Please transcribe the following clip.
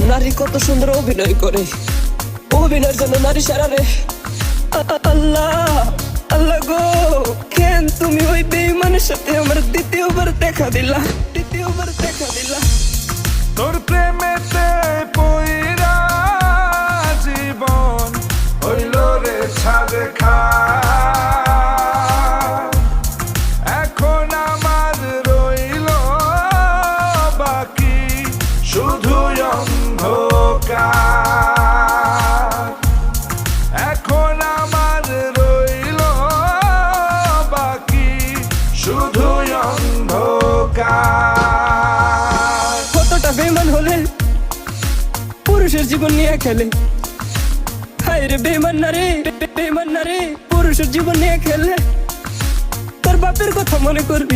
নারী কত সুন্দর অভিনয় করে, অভিনয়ের জন্য নারী সারা রে। আল্লাহ আল্লাহ গো, কেন তুমি ওই বেঈমানের সাথে আমার দ্বিতীয়বার দেখা দিলা? তোর প্রেমেতে পইরা জীবন হইল রে ছাড়ে খা। এখন আমার রইল বাকি শুধু অন্ধকার। এখন আমার রইল বাকি শুধু অন্ধকার। কতটা বেঈমান হলে পুরুষের জীবন নিয়ে খেলে। হায় রে বেঈমান না রে, পুরুষের জীবন নিয়ে খেলে। তোর বাপের কথা মনে করবি,